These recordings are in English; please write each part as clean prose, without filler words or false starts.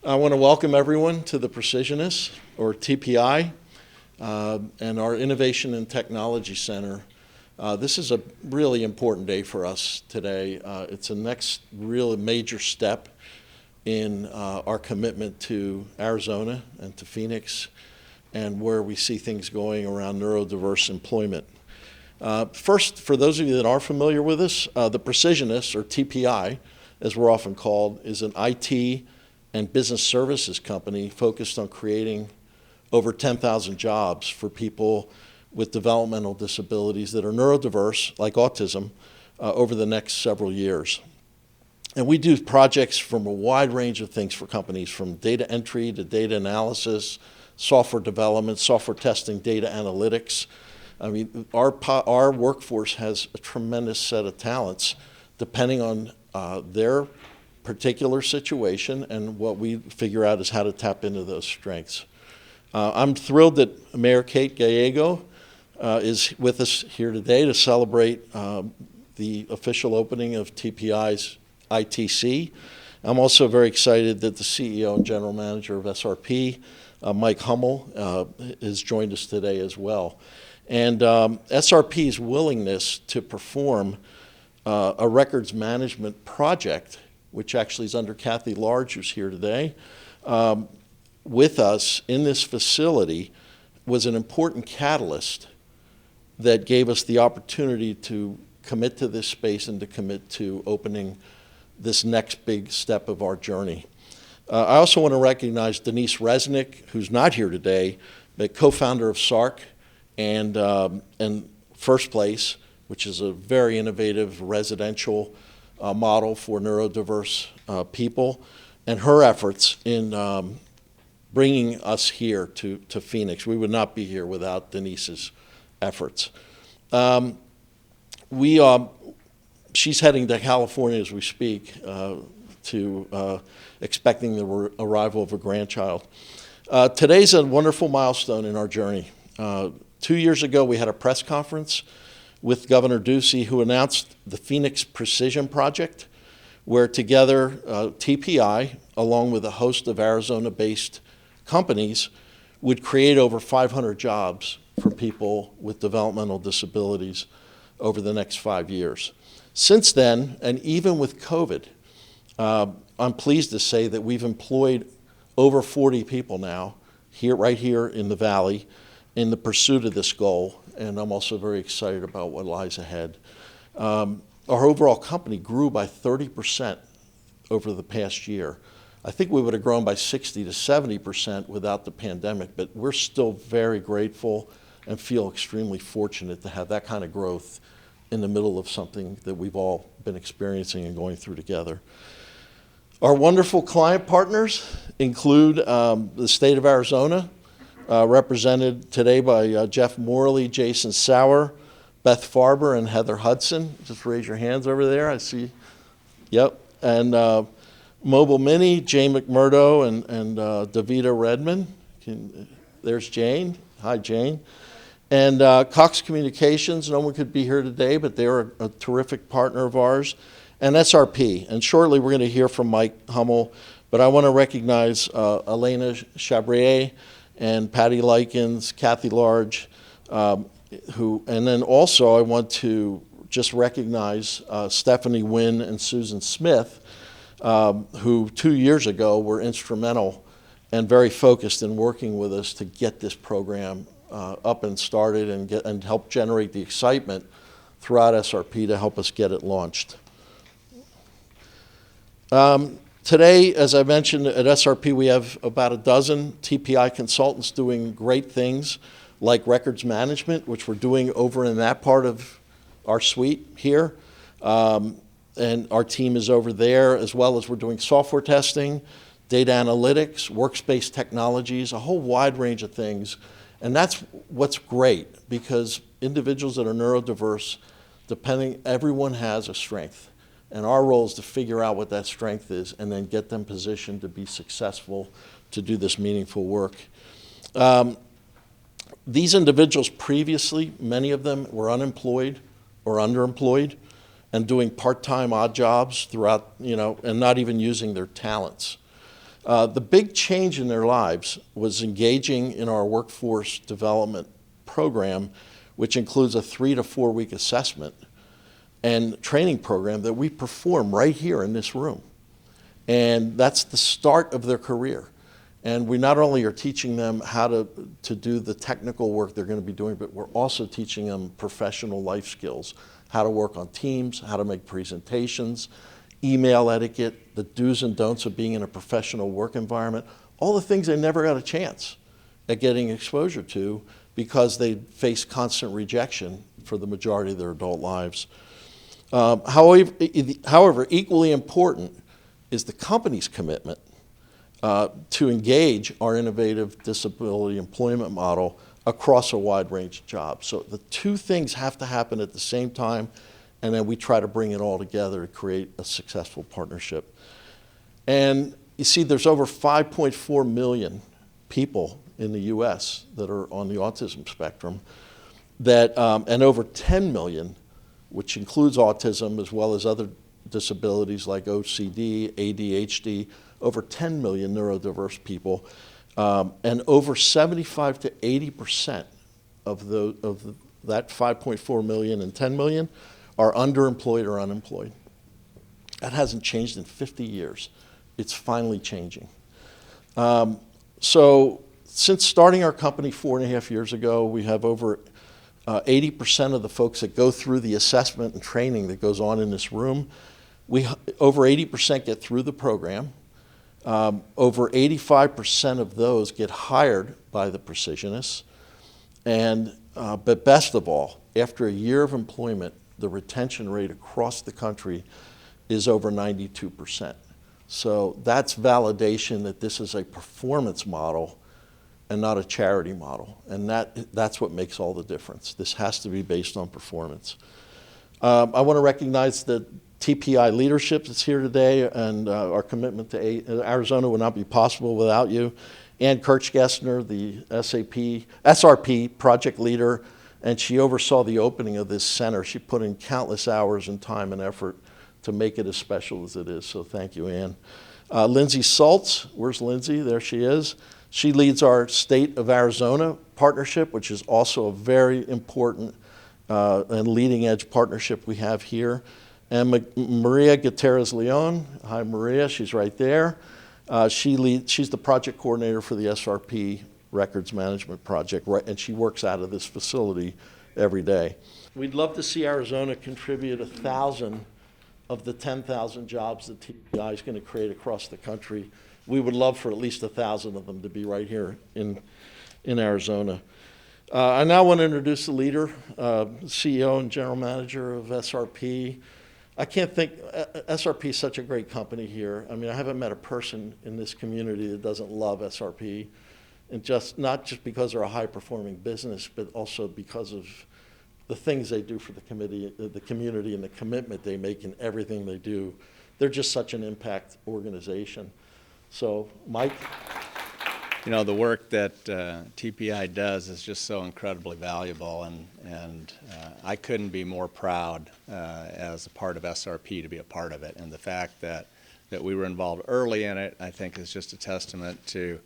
I want to welcome everyone to the Precisonists, or TPI, and our Innovation and Technology Center. This is a really important day for us today. It's a next really major step in our commitment to Arizona and to Phoenix and where we see things going around neurodiverse employment. First, for those of you that are familiar with us, the Precisonists, or TPI, as we're often called, is an IT and business services company focused on creating over 10,000 jobs for people with developmental disabilities that are neurodiverse, like autism, over the next several years. And we do projects from a wide range of things for companies, from data entry to data analysis, software development, software testing, data analytics. I mean, our workforce has a tremendous set of talents depending on their particular situation, and what we figure out is how to tap into those strengths. I'm thrilled that Mayor Kate Gallego is with us here today to celebrate the official opening of TPI's ITC. I'm also very excited that the CEO and General Manager of SRP, Mike Hummel, has joined us today as well. And SRP's willingness to perform a records management project, which actually is under Kathy Large, who's here today, with us in this facility, was an important catalyst that gave us the opportunity to commit to this space and to commit to opening this next big step of our journey. I also want to recognize Denise Resnick, who's not here today, but co-founder of SARC and First Place, which is a very innovative residential model for neurodiverse people, and her efforts in bringing us here to Phoenix. We would not be here without Denise's efforts. She's heading to California as we speak, expecting the arrival of a grandchild. Today's a wonderful milestone in our journey. 2 years ago, we had a press conference with Governor Ducey, who announced the Phoenix Precision Project, where together TPI, along with a host of Arizona-based companies, would create over 500 jobs for people with developmental disabilities over the next 5 years. Since then, and even with COVID, I'm pleased to say that we've employed over 40 people now, right here in the Valley, in the pursuit of this goal. And I'm also very excited about what lies ahead. Our overall company grew by 30% over the past year. I think we would have grown by 60 to 70% without the pandemic, but we're still very grateful and feel extremely fortunate to have that kind of growth in the middle of something that we've all been experiencing and going through together. Our wonderful client partners include the state of Arizona, represented today by Jeff Morley, Jason Sauer, Beth Farber, and Heather Hudson. Just raise your hands over there. I see. Yep. And Mobile Mini, Jane McMurdo, and Davida Redmond. There's Jane. Hi, Jane. And Cox Communications. No one could be here today, but they're a terrific partner of ours. And SRP. And shortly we're going to hear from Mike Hummel, but I want to recognize Elena Chabrier and Patty Likens, Kathy Large, and then also I want to just recognize Stephanie Wynn and Susan Smith, who 2 years ago were instrumental and very focused in working with us to get this program up and started and help generate the excitement throughout SRP to help us get it launched. Today, as I mentioned, at SRP, we have about a dozen TPI consultants doing great things like records management, which we're doing over in that part of our suite here. And our team is over there, as well as we're doing software testing, data analytics, workspace technologies, a whole wide range of things. And that's what's great, because individuals that are neurodiverse, everyone has a strength. And our role is to figure out what that strength is and then get them positioned to be successful to do this meaningful work. These individuals previously, many of them were unemployed or underemployed and doing part-time odd jobs throughout, and not even using their talents. The big change in their lives was engaging in our workforce development program, which includes a 3 to 4 week assessment and training program that we perform right here in this room. And that's the start of their career. And we not only are teaching them how to do the technical work they're going to be doing, but we're also teaching them professional life skills, how to work on teams, how to make presentations, email etiquette, the do's and don'ts of being in a professional work environment, all the things they never got a chance at getting exposure to because they face constant rejection for the majority of their adult lives. However, equally important is the company's commitment to engage our innovative disability employment model across a wide range of jobs. So the two things have to happen at the same time, and then we try to bring it all together to create a successful partnership. And you see, there's over 5.4 million people in the US that are on the autism spectrum, and over 10 million, which includes autism as well as other disabilities like OCD, ADHD, over 10 million neurodiverse people, and over 75 to 80% of that 5.4 million and 10 million are underemployed or unemployed. That hasn't changed in 50 years. It's finally changing. So since starting our company 4.5 years ago, we have over 80% of the folks that go through the assessment and training that goes on in this room. Over 80% get through the program. Over 85% of those get hired by the Precisonists. But best of all, after a year of employment, the retention rate across the country is over 92%. So that's validation that this is a performance model and not a charity model. And that's what makes all the difference. This has to be based on performance. I want to recognize the TPI leadership that's here today, and our commitment to Arizona would not be possible without you. Ann Kirchgessner, the SRP project leader, and she oversaw the opening of this center. She put in countless hours and time and effort to make it as special as it is, so thank you, Ann. Lindsay Saltz, where's Lindsay? There she is. She leads our State of Arizona partnership, which is also a very important and leading edge partnership we have here. And Maria Gutierrez-Leon, hi Maria, she's right there. She's the project coordinator for the SRP Records Management Project, right, and she works out of this facility every day. We'd love to see Arizona contribute 1,000 of the 10,000 jobs that TPI is going to create across the country. We would love for at least 1,000 of them to be right here in Arizona. I now want to introduce the leader, CEO and general manager of SRP. I can't think, SRP is such a great company here. I mean, I haven't met a person in this community that doesn't love SRP, and not just because they're a high-performing business, but also because of the things they do for the community and the commitment they make in everything they do. They're just such an impact organization. So, Mike? You know, the work that TPI does is just so incredibly valuable, and I couldn't be more proud as a part of SRP to be a part of it. And the fact that we were involved early in it, I think, is just a testament to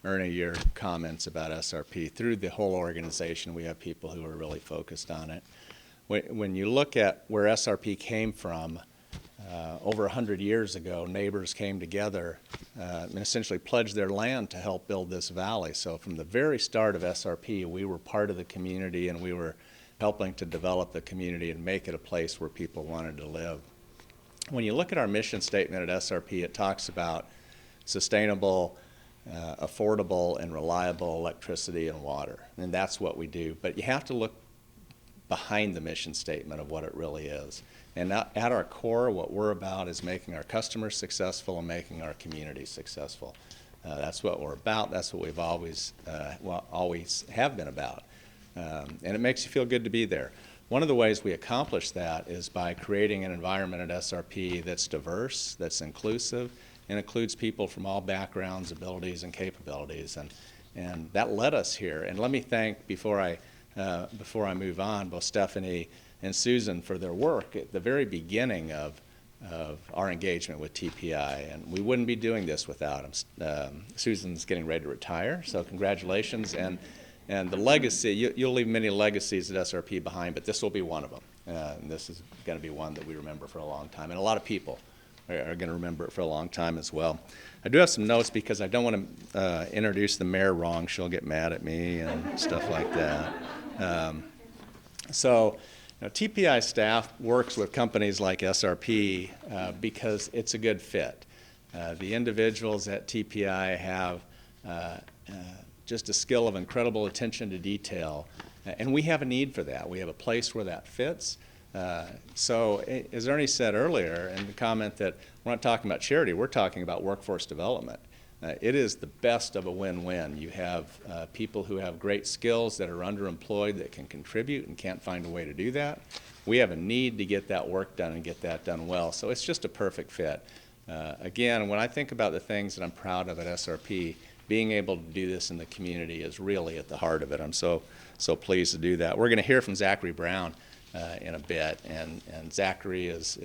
Ernie, your comments about SRP. Through the whole organization, we have people who are really focused on it. When you look at where SRP came from, over 100 years ago, neighbors came together and essentially pledged their land to help build this valley. So from the very start of SRP, we were part of the community, and we were helping to develop the community and make it a place where people wanted to live. When you look at our mission statement at SRP, it talks about sustainable, affordable, and reliable electricity and water, and that's what we do. But you have to look behind the mission statement of what it really is. And at our core, what we're about is making our customers successful and making our community successful. That's what we're about. That's what we've always have been about. And it makes you feel good to be there. One of the ways we accomplish that is by creating an environment at SRP that's diverse, that's inclusive, and includes people from all backgrounds, abilities, and capabilities. And that led us here. And let me thank, before I move on, both Stephanie and Susan for their work at the very beginning of our engagement with TPI, and we wouldn't be doing this without him. Susan's getting ready to retire, so congratulations, and the legacy, you'll leave many legacies at SRP behind, but this will be one of them. And this is going to be one that we remember for a long time, and a lot of people are going to remember it for a long time as well. I do have some notes because I don't want to introduce the mayor wrong. She'll get mad at me and stuff like that. TPI staff works with companies like SRP because it's a good fit. The individuals at TPI have just a skill of incredible attention to detail, and we have a need for that. We have a place where that fits. So as Ernie said earlier in the comment that we're not talking about charity, we're talking about workforce development. It is the best of a win-win. You have people who have great skills that are underemployed that can contribute and can't find a way to do that. We have a need to get that work done and get that done well. So it's just a perfect fit. Again, when I think about the things that I'm proud of at SRP, being able to do this in the community is really at the heart of it. I'm so pleased to do that. We're going to hear from Zachary Brown in a bit, and Zachary is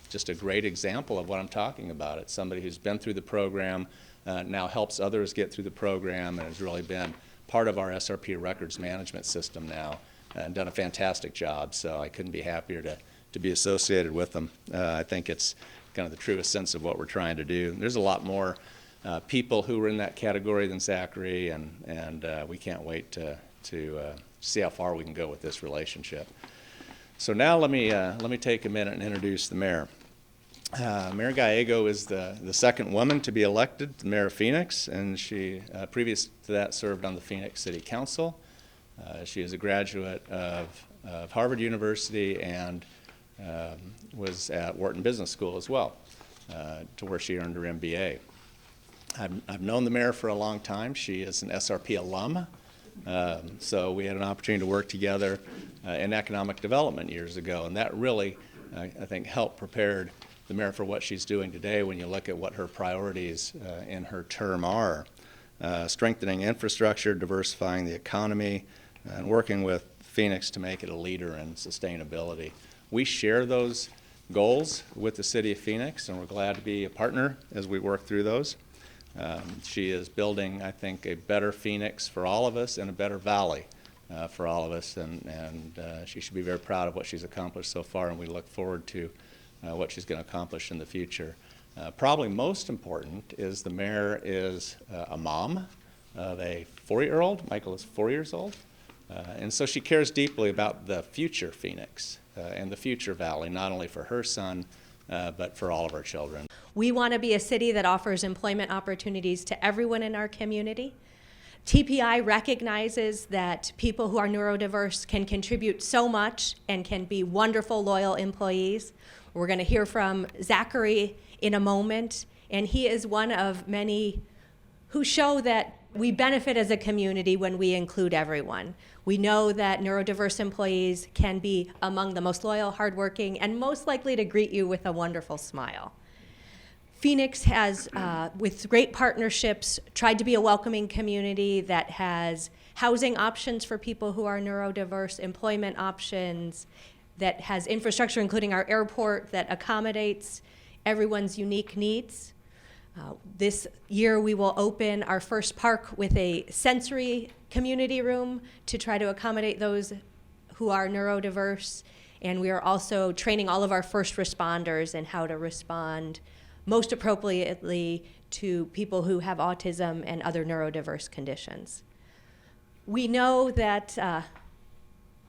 just a great example of what I'm talking about. It's somebody who's been through the program, now helps others get through the program, and has really been part of our SRP records management system now, and done a fantastic job. So I couldn't be happier to be associated with them. I think it's kind of the truest sense of what we're trying to do. There's a lot more people who are in that category than Zachary, and we can't wait to see how far we can go with this relationship. So now let me take a minute and introduce the mayor. Mayor Gallego is the second woman to be elected the mayor of Phoenix, and she, previous to that, served on the Phoenix City Council. She is a graduate of Harvard University and was at Wharton Business School as well, to where she earned her MBA. I've known the mayor for a long time. She is an SRP alum. So we had an opportunity to work together in economic development years ago, and that really, I think, helped prepare the mayor for what she's doing today when you look at what her priorities in her term are. Strengthening infrastructure, diversifying the economy, and working with Phoenix to make it a leader in sustainability. We share those goals with the city of Phoenix, and we're glad to be a partner as we work through those. She is building, I think, a better Phoenix for all of us and a better valley for all of us, and she should be very proud of what she's accomplished so far, and we look forward to what she's going to accomplish in the future. Probably most important is the mayor is a mom of a 4-year-old. Michael is 4 years old, and so she cares deeply about the future Phoenix and the future valley, not only for her son, but for all of our children. We want to be a city that offers employment opportunities to everyone in our community. TPI recognizes that people who are neurodiverse can contribute so much and can be wonderful, loyal employees. We're going to hear from Zachary in a moment, and he is one of many who show that we benefit as a community when we include everyone. We know that neurodiverse employees can be among the most loyal, hardworking, and most likely to greet you with a wonderful smile. Phoenix has, with great partnerships, tried to be a welcoming community that has housing options for people who are neurodiverse, employment options, that has infrastructure, including our airport, that accommodates everyone's unique needs. This year we will open our first park with a sensory community room to try to accommodate those who are neurodiverse. And we are also training all of our first responders in how to respond most appropriately to people who have autism and other neurodiverse conditions. We know that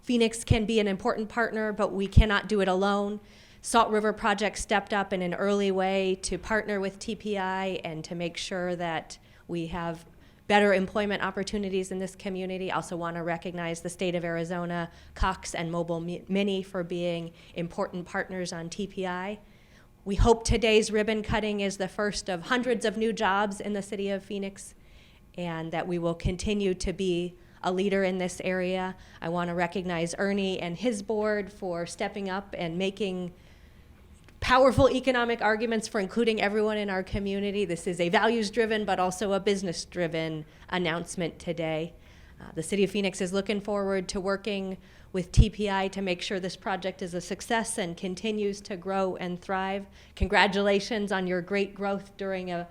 Phoenix can be an important partner, but we cannot do it alone. Salt River Project stepped up in an early way to partner with TPI and to make sure that we have better employment opportunities in this community. I also want to recognize the state of Arizona, Cox and Mobile Mini for being important partners on TPI. We hope today's ribbon cutting is the first of hundreds of new jobs in the city of Phoenix, and that we will continue to be a leader in this area. I want to recognize Ernie and his board for stepping up and making powerful economic arguments for including everyone in our community. This is a values-driven but also a business-driven announcement today. The City of Phoenix is looking forward to working with TPI to make sure this project is a success and continues to grow and thrive. Congratulations on your great growth during a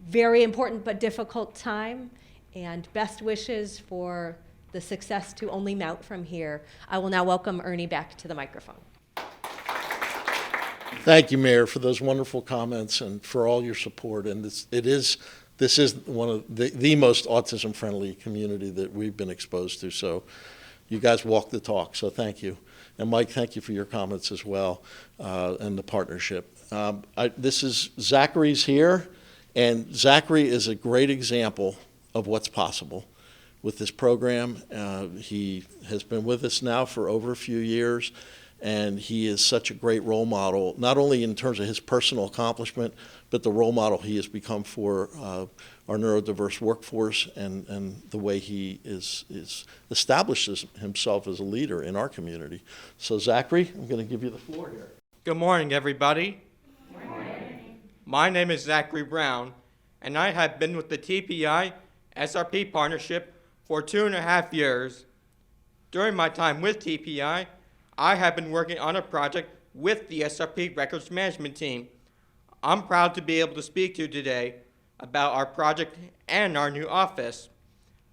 very important but difficult time, and best wishes for the success to only mount from here. I will now welcome Ernie back to the microphone. Thank you, Mayor, for those wonderful comments and for all your support. And this is one of the most autism-friendly community that we've been exposed to. So you guys walk the talk, so thank you. And Mike, thank you for your comments as well, and the partnership. This is Zachary's here, and Zachary is a great example of what's possible with this program. He has been with us now for over a few years, and he is such a great role model, not only in terms of his personal accomplishment, but the role model he has become for our neurodiverse workforce and the way he establishes himself as a leader in our community. So Zachary, I'm going to give you the floor here. Good morning, everybody. Good morning. My name is Zachary Brown, and I have been with the TPI SRP partnership for 2.5 years. During my time with TPI, I have been working on a project with the SRP records management team. I'm proud to be able to speak to you today about our project and our new office.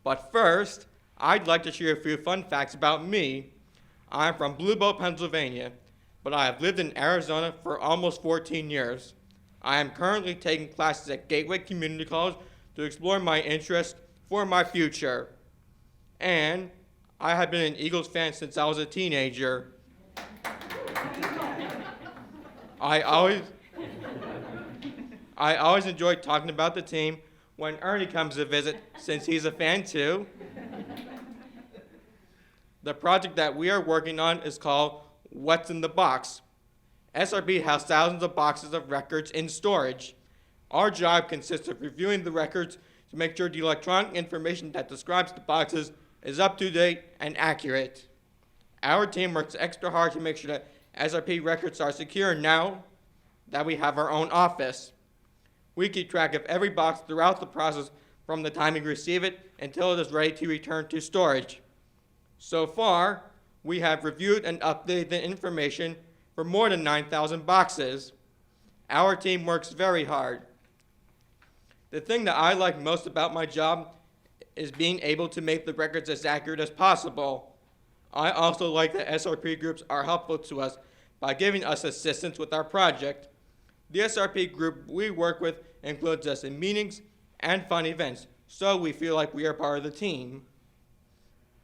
But first, I'd like to share a few fun facts about me. I'm from Blue Bow, Pennsylvania, but I have lived in Arizona for almost 14 years. I am currently taking classes at Gateway Community College to explore my interests for my future. And I have been an Eagles fan since I was a teenager. I always enjoy talking about the team when Ernie comes to visit, since he's a fan too. The project that we are working on is called What's in the Box. SRP has thousands of boxes of records in storage. Our job consists of reviewing the records to make sure the electronic information that describes the boxes is up to date and accurate. Our team works extra hard to make sure that SRP records are secure now that we have our own office. We keep track of every box throughout the process from the time we receive it until it is ready to return to storage. So far, we have reviewed and updated the information for more than 9,000 boxes. Our team works very hard. The thing that I like most about my job is being able to make the records as accurate as possible. I also like that SRP groups are helpful to us by giving us assistance with our project. The SRP group we work with includes us in meetings and fun events, so we feel like we are part of the team.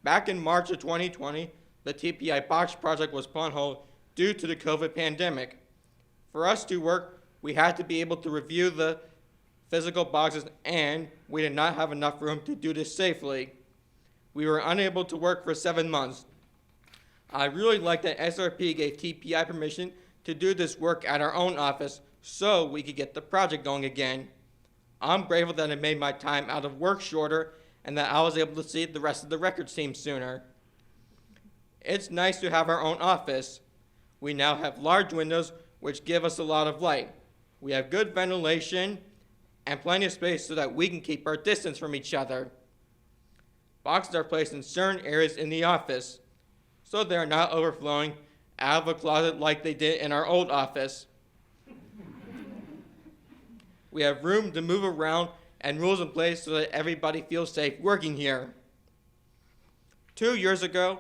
Back in March of 2020, the TPI box project was put on hold due to the COVID pandemic. For us to work, we had to be able to review the physical boxes, and we did not have enough room to do this safely. We were unable to work for 7 months. I really like that SRP gave TPI permission to do this work at our own office so we could get the project going again. I'm grateful that it made my time out of work shorter and that I was able to see the rest of the records team sooner. It's nice to have our own office. We now have large windows which give us a lot of light. We have good ventilation and plenty of space so that we can keep our distance from each other. Boxes are placed in certain areas in the office, so they are not overflowing out of a closet like they did in our old office. We have room to move around and rules in place so that everybody feels safe working here. 2 years ago,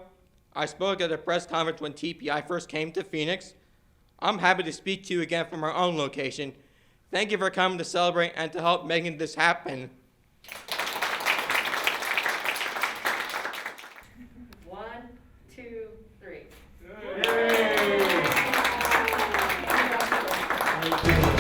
I spoke at a press conference when TPI first came to Phoenix. I'm happy to speak to you again from our own location. Thank you for coming to celebrate and to help making this happen. 1, 2, 3. Yay!